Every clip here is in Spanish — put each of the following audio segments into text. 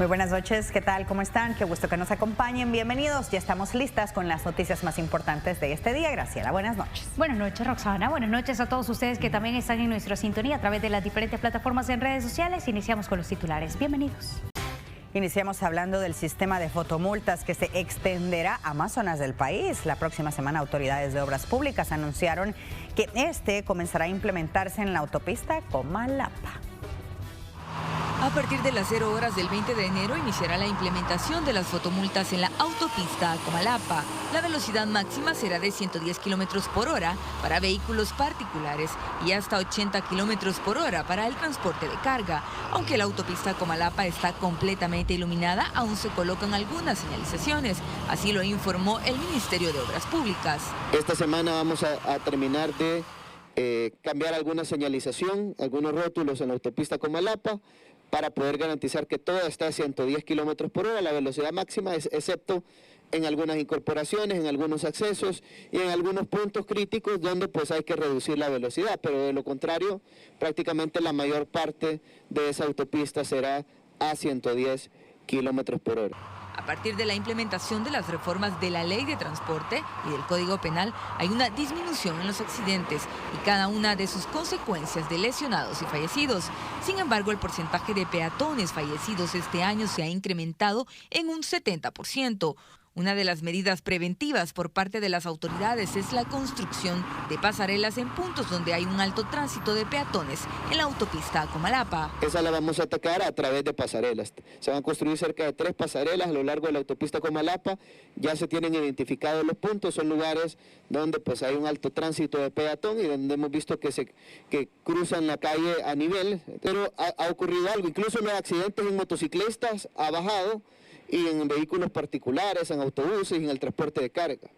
Muy buenas noches, ¿qué tal? ¿Cómo están? Qué gusto que nos acompañen. Bienvenidos. Ya estamos listas con las noticias más importantes de este día. Graciela, buenas noches. Buenas noches, Roxana. Buenas noches a todos ustedes que también están en nuestra sintonía a través de las diferentes plataformas en redes sociales. Iniciamos con los titulares. Bienvenidos. Iniciamos hablando del sistema de fotomultas que se extenderá a más zonas del país. La próxima semana autoridades de obras públicas anunciaron que este comenzará a implementarse en la autopista Comalapa. A partir de las 0 horas del 20 de enero iniciará la implementación de las fotomultas en la autopista Comalapa. La velocidad máxima será de 110 kilómetros por hora para vehículos particulares y hasta 80 kilómetros por hora para el transporte de carga. Aunque la autopista Comalapa está completamente iluminada, aún se colocan algunas señalizaciones. Así lo informó el Ministerio de Obras Públicas. Esta semana vamos a terminar de cambiar alguna señalización, algunos rótulos en la autopista Comalapa, para poder garantizar que todo está a 110 kilómetros por hora, la velocidad máxima, excepto en algunas incorporaciones, en algunos accesos y en algunos puntos críticos donde pues hay que reducir la velocidad, pero de lo contrario, prácticamente la mayor parte de esa autopista será a 110 kilómetros por hora. A partir de la implementación de las reformas de la Ley de Transporte y del Código Penal, hay una disminución en los accidentes y cada una de sus consecuencias de lesionados y fallecidos. Sin embargo, el porcentaje de peatones fallecidos este año se ha incrementado en un 70%. Una de las medidas preventivas por parte de las autoridades es la construcción de pasarelas en puntos donde hay un alto tránsito de peatones en la autopista Comalapa. Esa la vamos a atacar a través de pasarelas. Se van a construir cerca de 3 pasarelas a lo largo de la autopista Comalapa. Ya se tienen identificados los puntos, son lugares donde pues hay un alto tránsito de peatón y donde hemos visto que cruzan la calle a nivel. Pero ha ocurrido algo, incluso los accidentes en motociclistas ha bajado, y en vehículos particulares, en autobuses y en el transporte de carga.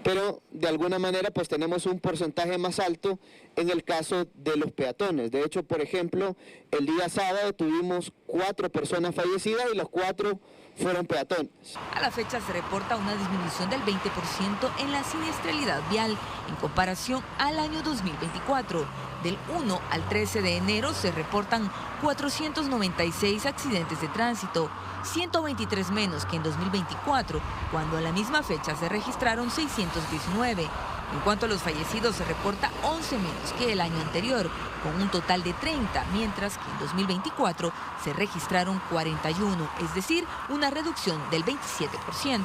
Pero de alguna manera pues tenemos un porcentaje más alto en el caso de los peatones. De hecho, por ejemplo, el día sábado tuvimos 4 personas fallecidas y los 4 fueron peatones. A la fecha se reporta una disminución del 20% en la siniestralidad vial en comparación al año 2024. Del 1 al 13 de enero se reportan 496 accidentes de tránsito, 123 menos que en 2024, cuando a la misma fecha se registraron 619. En cuanto a los fallecidos, se reporta 11 menos que el año anterior, con un total de 30, mientras que en 2024 se registraron 41, es decir, una reducción del 27%.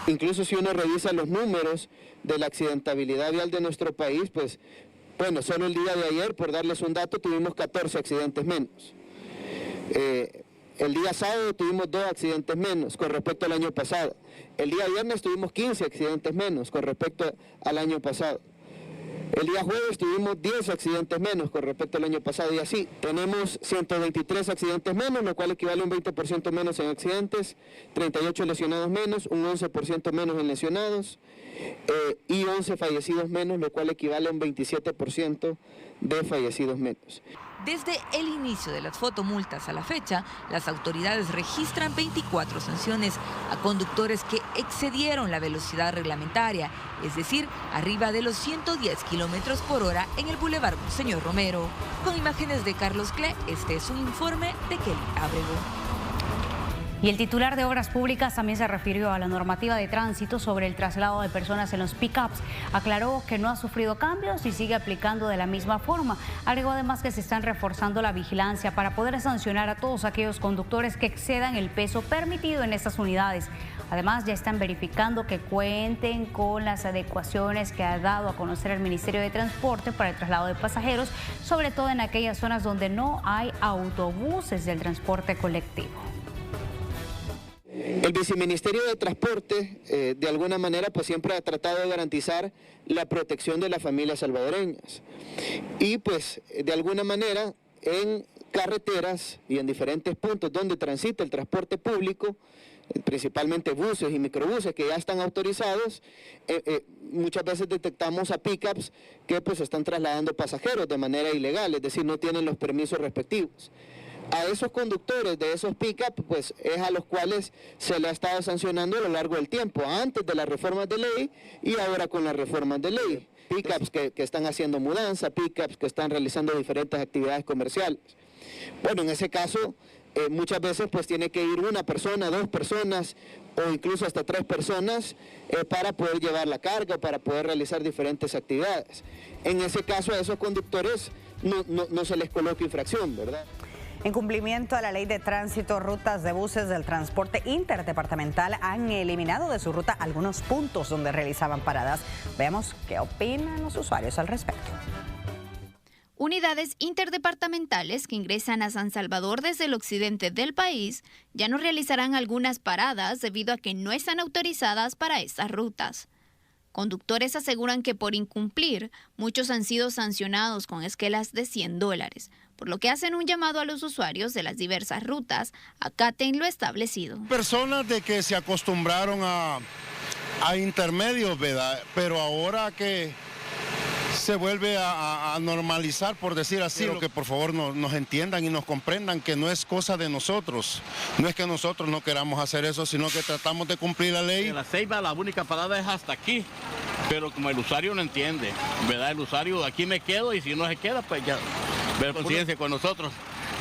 Incluso si uno revisa los números de la accidentabilidad vial de nuestro país, pues, bueno, solo el día de ayer, por darles un dato, tuvimos 14 accidentes menos. El día sábado tuvimos 2 accidentes menos con respecto al año pasado. El día viernes tuvimos 15 accidentes menos con respecto al año pasado. El día jueves tuvimos 10 accidentes menos con respecto al año pasado y así. Tenemos 123 accidentes menos, lo cual equivale a un 20% menos en accidentes, 38 lesionados menos, un 11% menos en lesionados y 11 fallecidos menos, lo cual equivale a un 27% de fallecidos menos. Desde el inicio de las fotomultas a la fecha, las autoridades registran 24 sanciones a conductores que excedieron la velocidad reglamentaria, es decir, arriba de los 110 kilómetros por hora en el Boulevard Monseñor Romero. Con imágenes de Carlos Cle, este es un informe de Kelly Abrego. Y el titular de Obras Públicas también se refirió a la normativa de tránsito sobre el traslado de personas en los pick-ups. Aclaró que no ha sufrido cambios y sigue aplicando de la misma forma. Agregó además que se están reforzando la vigilancia para poder sancionar a todos aquellos conductores que excedan el peso permitido en estas unidades. Además, ya están verificando que cuenten con las adecuaciones que ha dado a conocer el Ministerio de Transporte para el traslado de pasajeros, sobre todo en aquellas zonas donde no hay autobuses del transporte colectivo. El Viceministerio de Transporte, de alguna manera, pues siempre ha tratado de garantizar la protección de las familias salvadoreñas. Y pues, de alguna manera, en carreteras y en diferentes puntos donde transita el transporte público, principalmente buses y microbuses que ya están autorizados, muchas veces detectamos a pickups que pues están trasladando pasajeros de manera ilegal, es decir, no tienen los permisos respectivos. A esos conductores de esos pick-up, pues es a los cuales se le ha estado sancionando a lo largo del tiempo, antes de las reformas de ley y ahora con las reformas de ley. Pick-ups que están haciendo mudanza, pick-ups que están realizando diferentes actividades comerciales. Bueno, en ese caso, muchas veces pues tiene que ir una persona, 2 personas o incluso hasta 3 personas para poder llevar la carga o para poder realizar diferentes actividades. En ese caso a esos conductores no se les coloca infracción, ¿verdad? En cumplimiento a la ley de tránsito, rutas de buses del transporte interdepartamental han eliminado de su ruta algunos puntos donde realizaban paradas. Veamos qué opinan los usuarios al respecto. Unidades interdepartamentales que ingresan a San Salvador desde el occidente del país ya no realizarán algunas paradas debido a que no están autorizadas para estas rutas. Conductores aseguran que por incumplir, muchos han sido sancionados con esquelas de $100, por lo que hacen un llamado a los usuarios de las diversas rutas a acaten lo establecido. Personas de que se acostumbraron a intermedios, ¿verdad? Pero ahora que se vuelve a normalizar, por decir así, lo que por favor nos entiendan y nos comprendan que no es cosa de nosotros. No es que nosotros no queramos hacer eso, sino que tratamos de cumplir la ley. En la Ceiba la única parada es hasta aquí, pero como el usuario no entiende, ¿verdad? El usuario, aquí me quedo y si no se queda, pues ya, ver conciencia con nosotros,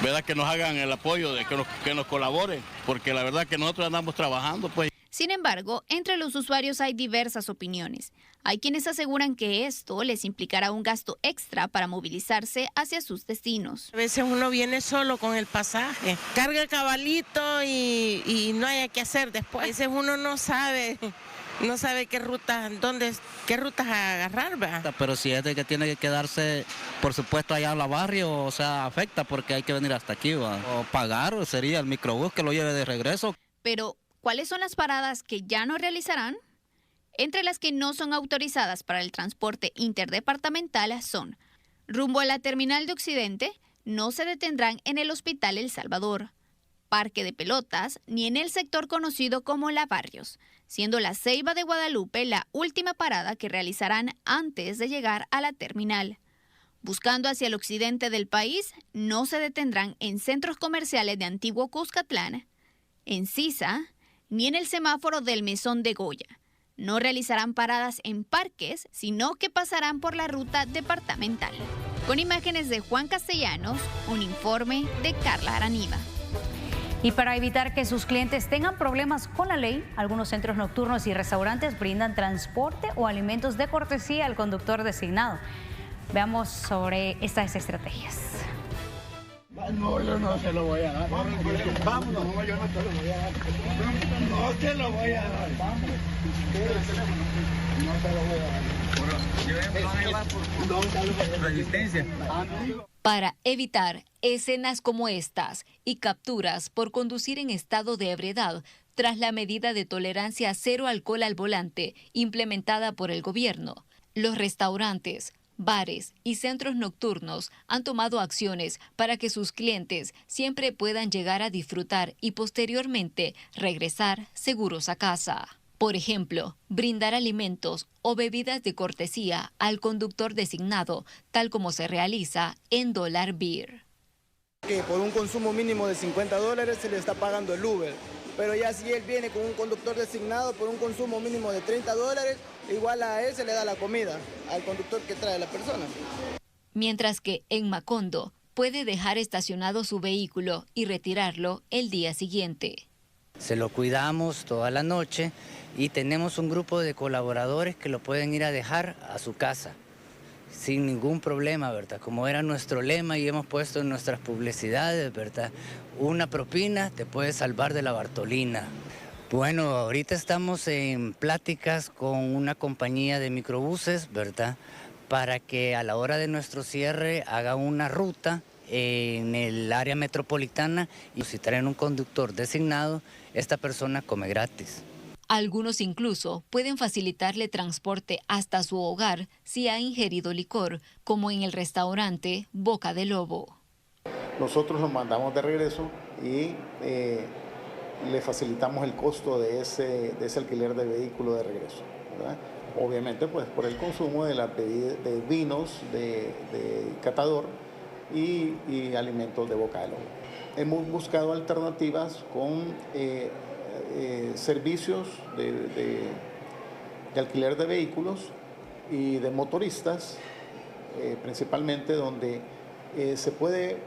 ¿verdad? Que nos hagan el apoyo, de que nos colaboren, porque la verdad que nosotros andamos trabajando, pues. Sin embargo, entre los usuarios hay diversas opiniones. Hay quienes aseguran que esto les implicará un gasto extra para movilizarse hacia sus destinos. A veces uno viene solo con el pasaje, carga el cabalito y no hay qué hacer después. A veces uno no sabe qué rutas agarrar, ¿verdad? Pero si es de que tiene que quedarse, por supuesto, allá en la barrio, o sea, afecta porque hay que venir hasta aquí, ¿va? O pagar sería el microbús que lo lleve de regreso. Pero ¿cuáles son las paradas que ya no realizarán? Entre las que no son autorizadas para el transporte interdepartamental son: rumbo a la terminal de Occidente, no se detendrán en el Hospital El Salvador, Parque de Pelotas, ni en el sector conocido como La Barrios, siendo la Ceiba de Guadalupe la última parada que realizarán antes de llegar a la terminal. Buscando hacia el occidente del país, no se detendrán en centros comerciales de Antiguo Cuscatlán, en Sisa, ni en el semáforo del Mesón de Goya. No realizarán paradas en parques, sino que pasarán por la ruta departamental. Con imágenes de Juan Castellanos, un informe de Carla Araniva. Y para evitar que sus clientes tengan problemas con la ley, algunos centros nocturnos y restaurantes brindan transporte o alimentos de cortesía al conductor designado. Veamos sobre estas estrategias. No, yo no se lo voy a dar. Vámonos. No, yo no se lo voy a dar. No se lo voy a dar. Vamos. No se lo voy a dar. Resistencia. Para evitar escenas como estas y capturas por conducir en estado de ebriedad, tras la medida de tolerancia cero alcohol al volante implementada por el gobierno, los restaurantes, bares y centros nocturnos han tomado acciones para que sus clientes siempre puedan llegar a disfrutar y posteriormente regresar seguros a casa. Por ejemplo, brindar alimentos o bebidas de cortesía al conductor designado, tal como se realiza en Dollar Beer. Que por un consumo mínimo de $50 se le está pagando el Uber, pero ya si él viene con un conductor designado por un consumo mínimo de $30, igual a él se le da la comida, al conductor que trae la persona. Mientras que en Macondo puede dejar estacionado su vehículo y retirarlo el día siguiente. Se lo cuidamos toda la noche y tenemos un grupo de colaboradores que lo pueden ir a dejar a su casa sin ningún problema, ¿verdad? Como era nuestro lema y hemos puesto en nuestras publicidades, ¿verdad? Una propina te puede salvar de la Bartolina. Bueno, ahorita estamos en pláticas con una compañía de microbuses, ¿verdad? Para que a la hora de nuestro cierre haga una ruta en el área metropolitana y si traen un conductor designado, esta persona come gratis. Algunos incluso pueden facilitarle transporte hasta su hogar si ha ingerido licor, como en el restaurante Boca de Lobo. Nosotros lo mandamos de regreso y le facilitamos el costo de ese alquiler de vehículo de regreso, ¿verdad? Obviamente pues por el consumo de vinos, de catador y alimentos de Boca de Lobo. Hemos buscado alternativas con servicios de alquiler de vehículos y de motoristas, principalmente donde se puede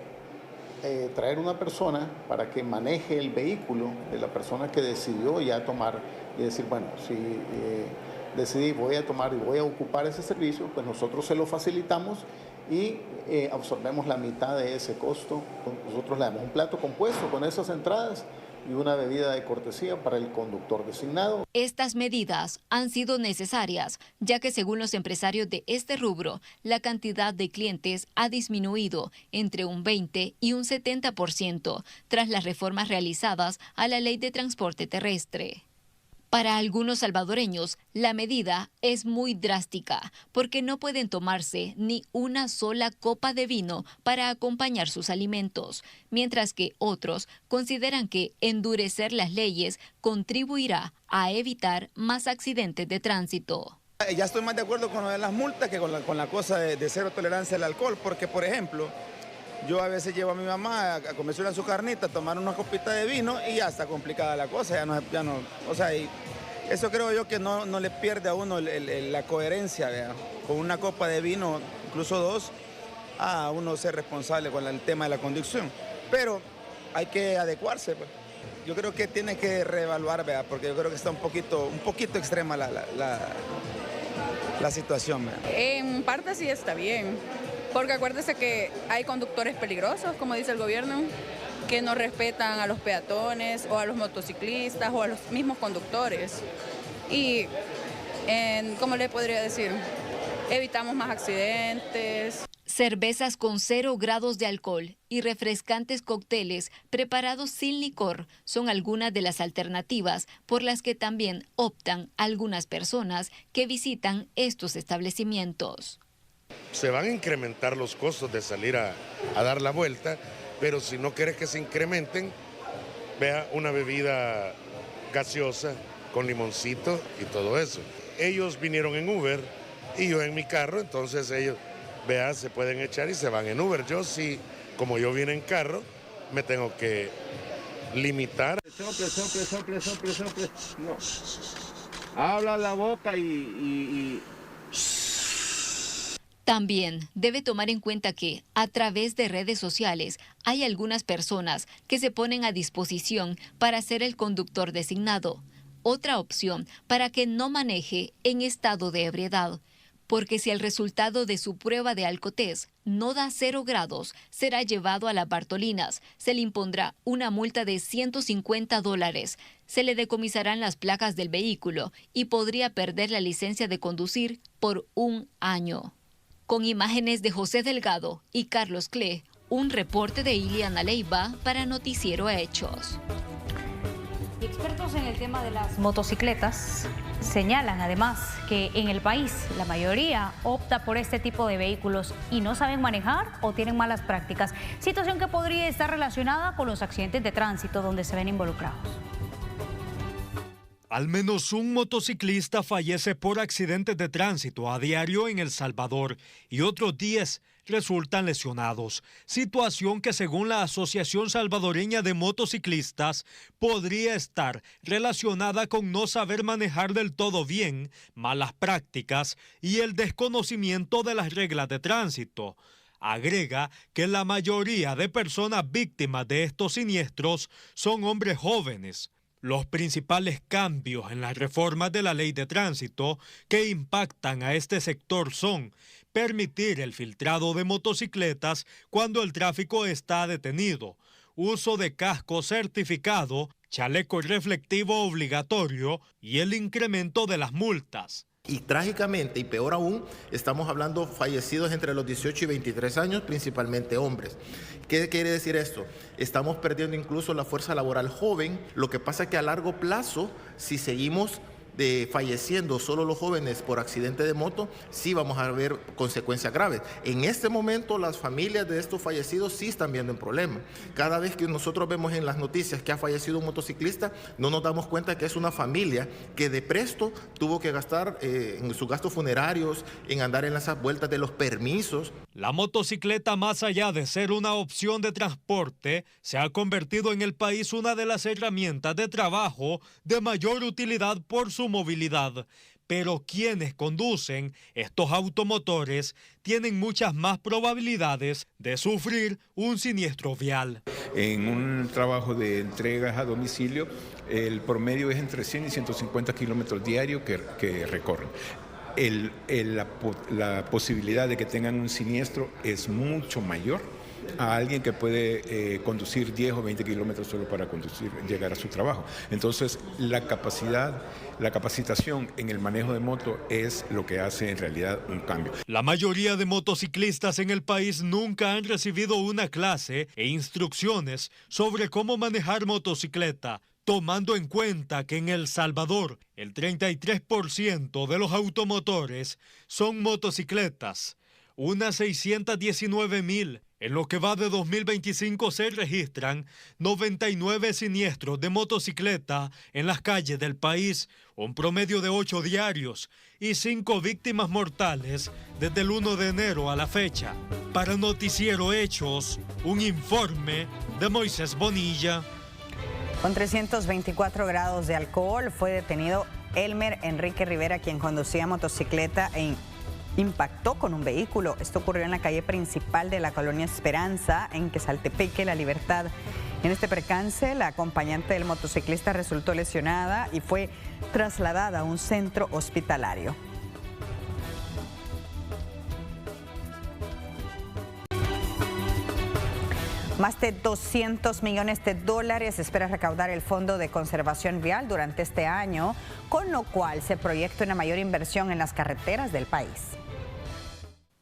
traer una persona para que maneje el vehículo de la persona que decidió ya tomar y decir, bueno, si decidí voy a tomar y voy a ocupar ese servicio, pues nosotros se lo facilitamos y absorbemos la mitad de ese costo. Nosotros le damos un plato compuesto con esas entradas y una bebida de cortesía para el conductor designado. Estas medidas han sido necesarias, ya que según los empresarios de este rubro, la cantidad de clientes ha disminuido entre un 20 y un 70% tras las reformas realizadas a la Ley de Transporte Terrestre. Para algunos salvadoreños, la medida es muy drástica porque no pueden tomarse ni una sola copa de vino para acompañar sus alimentos, mientras que otros consideran que endurecer las leyes contribuirá a evitar más accidentes de tránsito. Ya estoy más de acuerdo con lo de las multas que con la cosa de cero tolerancia al alcohol, porque por ejemplo, yo a veces llevo a mi mamá a comerse su carnita, a tomar una copita de vino y ya está complicada la cosa, o sea, y eso creo yo que no le pierde a uno la coherencia, ¿vea? Con una copa de vino, incluso dos, a uno ser responsable con el tema de la conducción. Pero hay que adecuarse, pues. Yo creo que tiene que reevaluar, ¿vea? Porque yo creo que está un poquito extrema la situación, ¿vea? En parte sí está bien. Porque acuérdese que hay conductores peligrosos, como dice el gobierno, que no respetan a los peatones o a los motociclistas o a los mismos conductores. Y, ¿cómo le podría decir? Evitamos más accidentes. Cervezas con 0 grados de alcohol y refrescantes cócteles preparados sin licor son algunas de las alternativas por las que también optan algunas personas que visitan estos establecimientos. Se van a incrementar los costos de salir a dar la vuelta, pero si no quieres que se incrementen, vea una bebida gaseosa con limoncito y todo eso. Ellos vinieron en Uber y yo en mi carro, entonces ellos, vea, se pueden echar y se van en Uber. Yo sí, como yo vine en carro, me tengo que limitar. Sople. No. Habla la boca y... También debe tomar en cuenta que, a través de redes sociales, hay algunas personas que se ponen a disposición para ser el conductor designado. Otra opción para que no maneje en estado de ebriedad. Porque si el resultado de su prueba de alcotest no da 0 grados, será llevado a las Bartolinas. Se le impondrá una multa de $150. Se le decomisarán las placas del vehículo y podría perder la licencia de conducir por 1 año. Con imágenes de José Delgado y Carlos Cle, un reporte de Iliana Leiva para Noticiero Hechos. Y expertos en el tema de las motocicletas señalan además que en el país la mayoría opta por este tipo de vehículos y no saben manejar o tienen malas prácticas, situación que podría estar relacionada con los accidentes de tránsito donde se ven involucrados. Al menos un motociclista fallece por accidentes de tránsito a diario en El Salvador y otros 10 resultan lesionados, situación que según la Asociación Salvadoreña de Motociclistas podría estar relacionada con no saber manejar del todo bien, malas prácticas y el desconocimiento de las reglas de tránsito. Agrega que la mayoría de personas víctimas de estos siniestros son hombres jóvenes. Los principales cambios en las reformas de la ley de tránsito que impactan a este sector son permitir el filtrado de motocicletas cuando el tráfico está detenido, uso de casco certificado, chaleco reflectivo obligatorio y el incremento de las multas. Y trágicamente, y peor aún, estamos hablando fallecidos entre los 18 y 23 años, principalmente hombres. ¿Qué quiere decir esto? Estamos perdiendo incluso la fuerza laboral joven, lo que pasa que a largo plazo, si seguimos falleciendo solo los jóvenes por accidente de moto, sí vamos a ver consecuencias graves. En este momento las familias de estos fallecidos sí están viendo un problema. Cada vez que nosotros vemos en las noticias que ha fallecido un motociclista, no nos damos cuenta que es una familia que de presto tuvo que gastar en sus gastos funerarios, en andar en esas vueltas de los permisos. La motocicleta, más allá de ser una opción de transporte, se ha convertido en el país una de las herramientas de trabajo de mayor utilidad por su movilidad. pero quienes conducen estos automotores tienen muchas más probabilidades de sufrir un siniestro vial. En un trabajo de entregas a domicilio, el promedio es entre 100 y 150 kilómetros diarios que recorren. La posibilidad de que tengan un siniestro es mucho mayor a alguien que puede conducir 10 o 20 kilómetros solo para llegar a su trabajo. Entonces, la capacitación en el manejo de moto es lo que hace en realidad un cambio. La mayoría de motociclistas en el país nunca han recibido una clase e instrucciones sobre cómo manejar motocicleta, tomando en cuenta que en El Salvador el 33% de los automotores son motocicletas, unas 619,000. En lo que va de 2025 se registran 99 siniestros de motocicleta en las calles del país, un promedio de 8 diarios y 5 víctimas mortales desde el 1 de enero a la fecha. Para Noticiero Hechos, un informe de Moisés Bonilla. Con 324 grados de alcohol fue detenido Elmer Enrique Rivera, quien conducía motocicleta e impactó con un vehículo. Esto ocurrió en la calle principal de la colonia Esperanza, en Quesaltepeque, La Libertad. En este percance, la acompañante del motociclista resultó lesionada y fue trasladada a un centro hospitalario. Más de 200 millones de dólares espera recaudar el Fondo de Conservación Vial durante este año, con lo cual se proyecta una mayor inversión en las carreteras del país.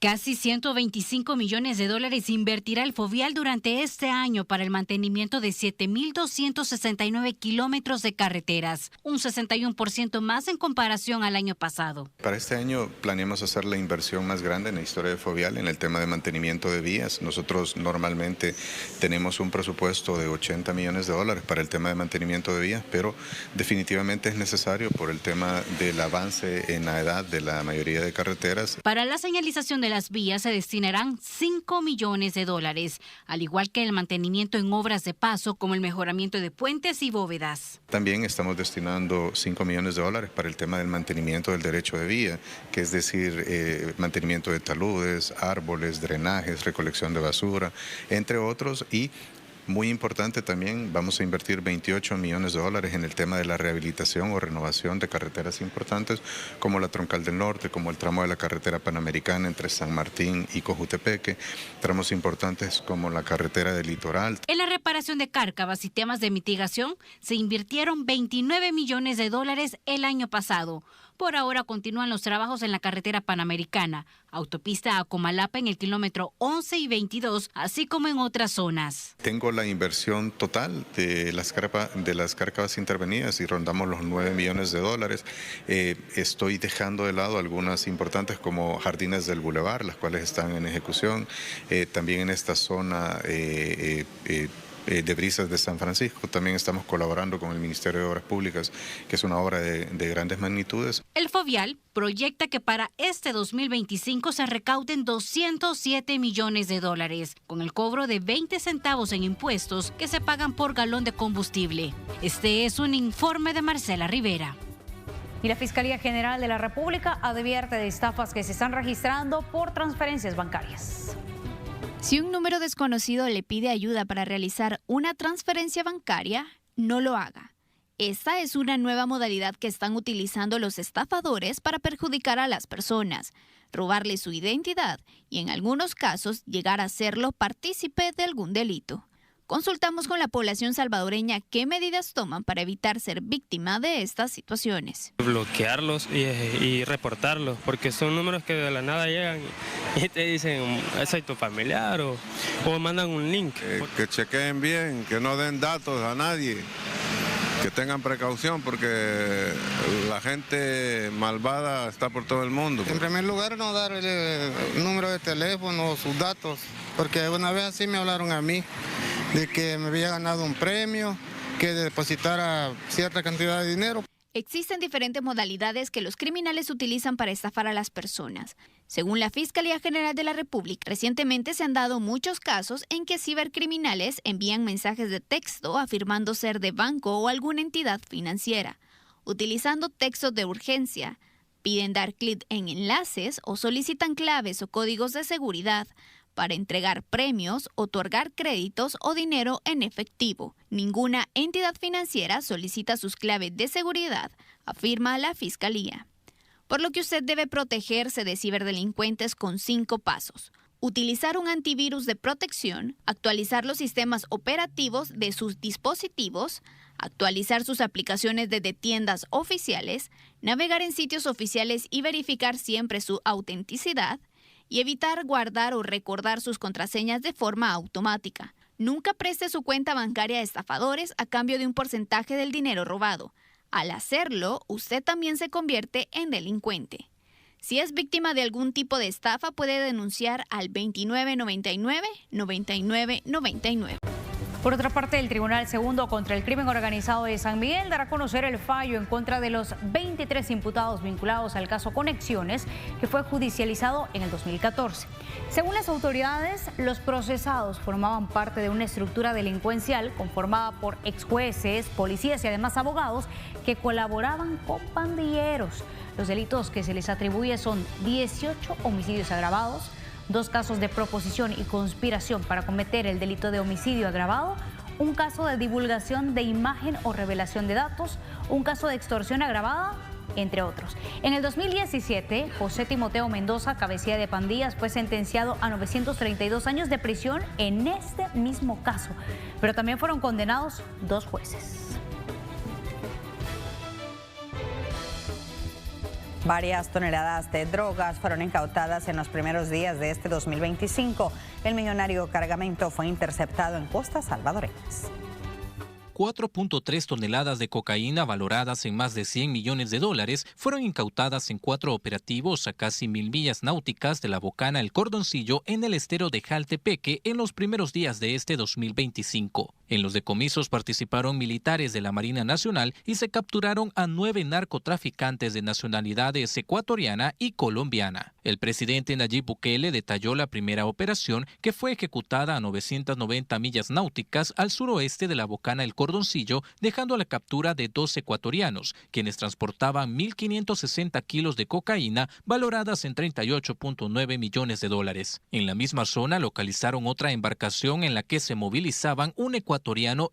Casi 125 millones de dólares invertirá el Fovial durante este año para el mantenimiento de 7,269 kilómetros de carreteras, un 61% más en comparación al año pasado. Para este año planeamos hacer la inversión más grande en la historia de Fovial en el tema de mantenimiento de vías. Nosotros normalmente tenemos un presupuesto de 80 millones de dólares para el tema de mantenimiento de vías, pero definitivamente es necesario por el tema del avance en la edad de la mayoría de carreteras. Para la señalización de las vías se destinarán 5 millones de dólares, al igual que el mantenimiento en obras de paso como el mejoramiento de puentes y bóvedas. También estamos destinando 5 millones de dólares para el tema del mantenimiento del derecho de vía, que es decir, mantenimiento de taludes, árboles, drenajes, recolección de basura, entre otros, y muy importante también, vamos a invertir 28 millones de dólares en el tema de la rehabilitación o renovación de carreteras importantes como la Troncal del Norte, como el tramo de la carretera Panamericana entre San Martín y Cojutepeque, tramos importantes como la carretera del Litoral. En la reparación de cárcavas y temas de mitigación se invirtieron 29 millones de dólares el año pasado. Por ahora continúan los trabajos en la carretera Panamericana, autopista a Comalapa en el kilómetro 11 y 22, así como en otras zonas. Tengo la inversión total de las cárcavas intervenidas y rondamos los 9 millones de dólares. Estoy dejando de lado algunas importantes como Jardines del Boulevard, las cuales están en ejecución. También en esta zona de Brisas de San Francisco. También estamos colaborando con el Ministerio de Obras Públicas, que es una obra de grandes magnitudes. El Fovial proyecta que para este 2025 se recauden 207 millones de dólares, con el cobro de 20 centavos en impuestos que se pagan por galón de combustible. Este es un informe de Marcela Rivera. Y la Fiscalía General de la República advierte de estafas que se están registrando por transferencias bancarias. Si un número desconocido le pide ayuda para realizar una transferencia bancaria, no lo haga. Esta es una nueva modalidad que están utilizando los estafadores para perjudicar a las personas, robarle su identidad y en algunos casos llegar a serlo partícipe de algún delito. Consultamos con la población salvadoreña qué medidas toman para evitar ser víctima de estas situaciones. Bloquearlos y reportarlos, porque son números que de la nada llegan y te dicen, soy tu familiar o mandan un link. Que chequeen bien, que no den datos a nadie, que tengan precaución porque la gente malvada está por todo el mundo. En primer lugar, no dar el número de teléfono o sus datos, porque una vez así me hablaron a mí de que me había ganado un premio, que depositara cierta cantidad de dinero. Existen diferentes modalidades que los criminales utilizan para estafar a las personas. Según la Fiscalía General de la República, recientemente se han dado muchos casos en que cibercriminales envían mensajes de texto afirmando ser de banco o alguna entidad financiera, utilizando textos de urgencia, Piden dar clic en enlaces o solicitan claves o códigos de seguridad para entregar premios, otorgar créditos o dinero en efectivo. Ninguna entidad financiera solicita sus claves de seguridad, afirma la Fiscalía. Por lo que usted debe protegerse de ciberdelincuentes con 5 pasos. Utilizar un antivirus de protección, actualizar los sistemas operativos de sus dispositivos, actualizar sus aplicaciones desde tiendas oficiales, navegar en sitios oficiales y verificar siempre su autenticidad, y evitar guardar o recordar sus contraseñas de forma automática. Nunca preste su cuenta bancaria a estafadores a cambio de un porcentaje del dinero robado. Al hacerlo, usted también se convierte en delincuente. Si es víctima de algún tipo de estafa, puede denunciar al 2999-9999. Por otra parte, el Tribunal Segundo contra el Crimen Organizado de San Miguel dará a conocer el fallo en contra de los 23 imputados vinculados al caso Conexiones, que fue judicializado en el 2014. Según las autoridades, los procesados formaban parte de una estructura delincuencial conformada por ex jueces, policías y además abogados que colaboraban con pandilleros. Los delitos que se les atribuye son 18 homicidios agravados, 2 casos de proposición y conspiración para cometer el delito de homicidio agravado, un caso de divulgación de imagen o revelación de datos, un caso de extorsión agravada, entre otros. En el 2017, José Timoteo Mendoza, cabecilla de pandillas, fue sentenciado a 932 años de prisión en este mismo caso, pero también fueron condenados 2 jueces. Varias toneladas de drogas fueron incautadas en los primeros días de este 2025. El millonario cargamento fue interceptado en costas salvadoreñas. 4.3 toneladas de cocaína valoradas en más de $100 millones fueron incautadas en 4 operativos a casi 1000 millas náuticas de la bocana El Cordoncillo en el estero de Jaltepeque en los primeros días de este 2025. En los decomisos participaron militares de la Marina Nacional y se capturaron a 9 narcotraficantes de nacionalidades ecuatoriana y colombiana. El presidente Nayib Bukele detalló la primera operación, que fue ejecutada a 990 millas náuticas al suroeste de la bocana El Cordoncillo, dejando a la captura de 2 ecuatorianos, quienes transportaban 1.560 kilos de cocaína valoradas en $38.9 millones. En la misma zona localizaron otra embarcación en la que se movilizaban un ecuatoriano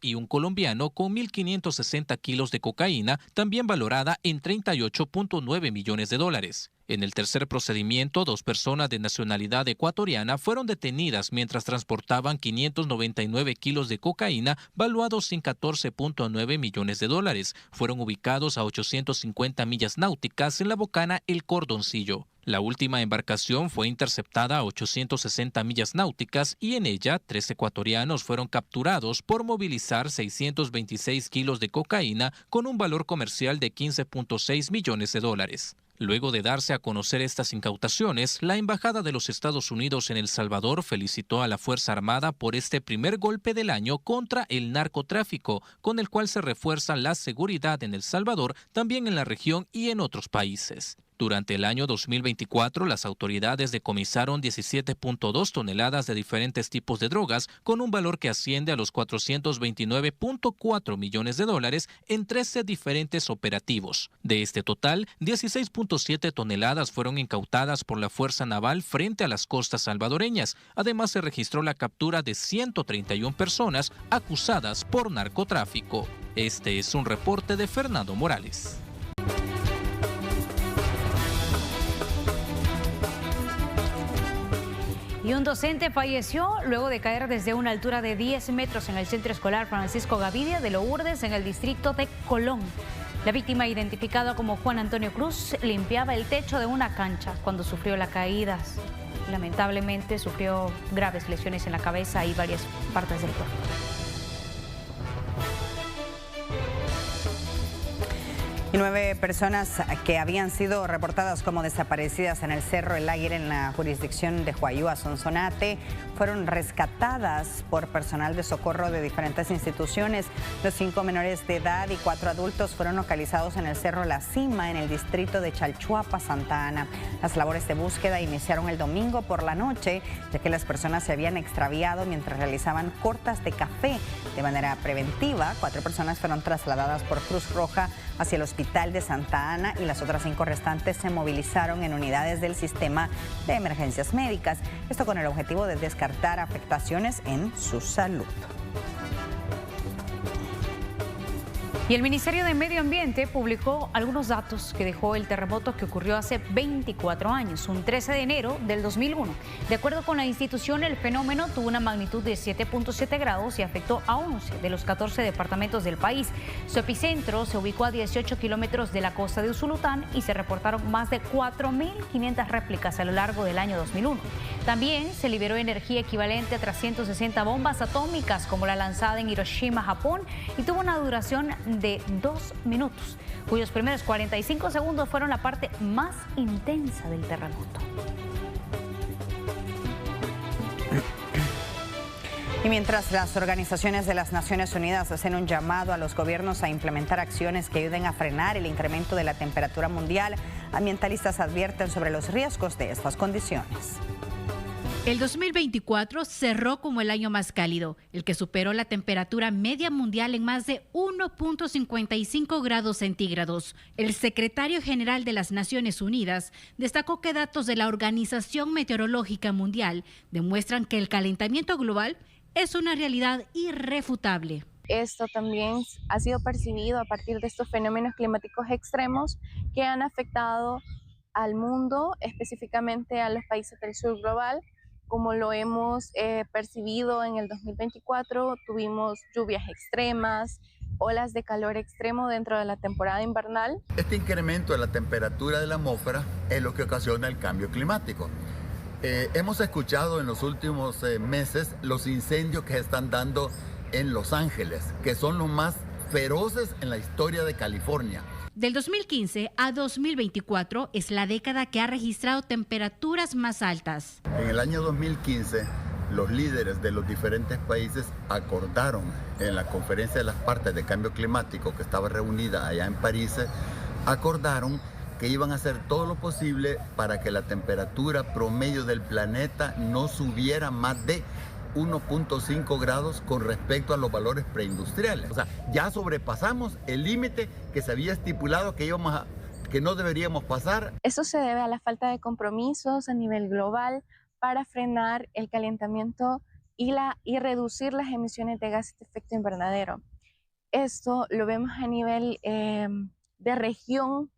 y un colombiano con 1.560 kilos de cocaína, también valorada en $38.9 millones. En el tercer procedimiento, 2 personas de nacionalidad ecuatoriana fueron detenidas mientras transportaban 599 kilos de cocaína valuados en $14.9 millones. Fueron ubicados a 850 millas náuticas en la bocana El Cordoncillo. La última embarcación fue interceptada a 860 millas náuticas y en ella 3 ecuatorianos fueron capturados por movilizar 626 kilos de cocaína con un valor comercial de $15.6 millones. Luego de darse a conocer estas incautaciones, la Embajada de los Estados Unidos en El Salvador felicitó a la Fuerza Armada por este primer golpe del año contra el narcotráfico, con el cual se refuerza la seguridad en El Salvador, también en la región y en otros países. Durante el año 2024, las autoridades decomisaron 17.2 toneladas de diferentes tipos de drogas con un valor que asciende a los $429.4 millones en 13 diferentes operativos. De este total, 16.7 toneladas fueron incautadas por la Fuerza Naval frente a las costas salvadoreñas. Además, se registró la captura de 131 personas acusadas por narcotráfico. Este es un reporte de Fernando Morales. Y un docente falleció luego de caer desde una altura de 10 metros en el centro escolar Francisco Gavidia de Lourdes, en el distrito de Colón. La víctima, identificada como Juan Antonio Cruz, limpiaba el techo de una cancha cuando sufrió la caída. Lamentablemente sufrió graves lesiones en la cabeza y varias partes del cuerpo. Y 9 personas que habían sido reportadas como desaparecidas en el Cerro El Águila, en la jurisdicción de Huayúa, Sonsonate, fueron rescatadas por personal de socorro de diferentes instituciones. Los 5 menores de edad y 4 adultos fueron localizados en el Cerro La Cima, en el distrito de Chalchuapa, Santa Ana. Las labores de búsqueda iniciaron el domingo por la noche, ya que las personas se habían extraviado mientras realizaban cortas de café. De manera preventiva, 4 personas fueron trasladadas por Cruz Roja hacia el hospital Hospital de Santa Ana y las otras 5 restantes se movilizaron en unidades del sistema de emergencias médicas. Esto con el objetivo de descartar afectaciones en su salud. Y el Ministerio de Medio Ambiente publicó algunos datos que dejó el terremoto que ocurrió hace 24 años, un 13 de enero del 2001. De acuerdo con la institución, el fenómeno tuvo una magnitud de 7.7 grados y afectó a 11 de los 14 departamentos del país. Su epicentro se ubicó a 18 kilómetros de la costa de Usulután y se reportaron más de 4.500 réplicas a lo largo del año 2001. También se liberó energía equivalente a 360 bombas atómicas, como la lanzada en Hiroshima, Japón, y tuvo una duración de 2 minutos, cuyos primeros 45 segundos fueron la parte más intensa del terremoto. Y mientras las organizaciones de las Naciones Unidas hacen un llamado a los gobiernos a implementar acciones que ayuden a frenar el incremento de la temperatura mundial, ambientalistas advierten sobre los riesgos de estas condiciones. El 2024 cerró como el año más cálido, el que superó la temperatura media mundial en más de 1.55 grados centígrados. El secretario general de las Naciones Unidas destacó que datos de la Organización Meteorológica Mundial demuestran que el calentamiento global es una realidad irrefutable. Esto también ha sido percibido a partir de estos fenómenos climáticos extremos que han afectado al mundo, específicamente a los países del sur global. Como lo hemos percibido en el 2024, tuvimos lluvias extremas, olas de calor extremo dentro de la temporada invernal. Este incremento de la temperatura de la atmósfera es lo que ocasiona el cambio climático. Hemos escuchado en los últimos meses los incendios que se están dando en Los Ángeles, que son los más feroces en la historia de California. Del 2015 a 2024 es la década que ha registrado temperaturas más altas. En el año 2015, los líderes de los diferentes países acordaron en la Conferencia de las Partes de Cambio Climático, que estaba reunida allá en París, acordaron que iban a hacer todo lo posible para que la temperatura promedio del planeta no subiera más de 1.5 grados con respecto a los valores preindustriales. O sea, ya sobrepasamos el límite que se había estipulado que no deberíamos pasar. Eso se debe a la falta de compromisos a nivel global para frenar el calentamiento y reducir las emisiones de gases de efecto invernadero. Esto lo vemos a nivel de región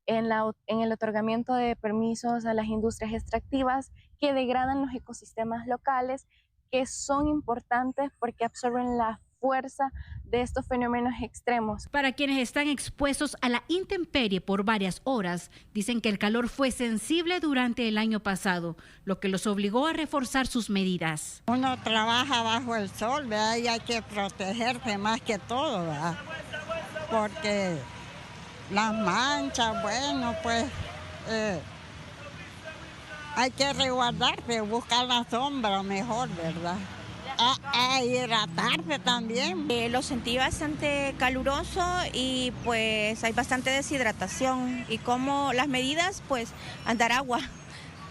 en el otorgamiento de permisos a las industrias extractivas que degradan los ecosistemas locales, que son importantes porque absorben la fuerza de estos fenómenos extremos. Para quienes están expuestos a la intemperie por varias horas, dicen que el calor fue sensible durante el año pasado, lo que los obligó a reforzar sus medidas. Uno trabaja bajo el sol, ¿verdad? Y hay que protegerse más que todo, ¿verdad? Porque las manchas, bueno, pues hay que resguardarse, buscar la sombra mejor, ¿verdad? A hidratarse también. Lo sentí bastante caluroso y pues hay bastante deshidratación. Y como las medidas, pues andar agua,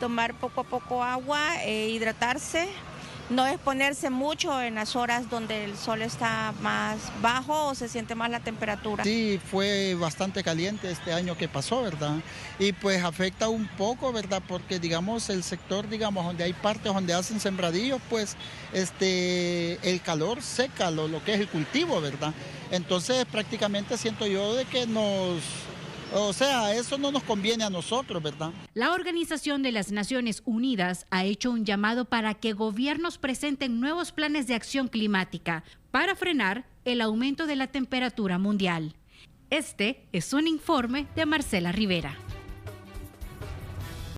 tomar poco a poco agua, hidratarse. No exponerse mucho en las horas donde el sol está más bajo o se siente más la temperatura. Sí, fue bastante caliente este año que pasó, ¿verdad? Y pues afecta un poco, ¿verdad? Porque digamos el sector, digamos, donde hay partes donde hacen sembradillos, pues el calor seca lo que es el cultivo, ¿verdad? Entonces prácticamente siento yo de que eso no nos conviene a nosotros, ¿verdad? La Organización de las Naciones Unidas ha hecho un llamado para que gobiernos presenten nuevos planes de acción climática para frenar el aumento de la temperatura mundial. Este es un informe de Marcela Rivera.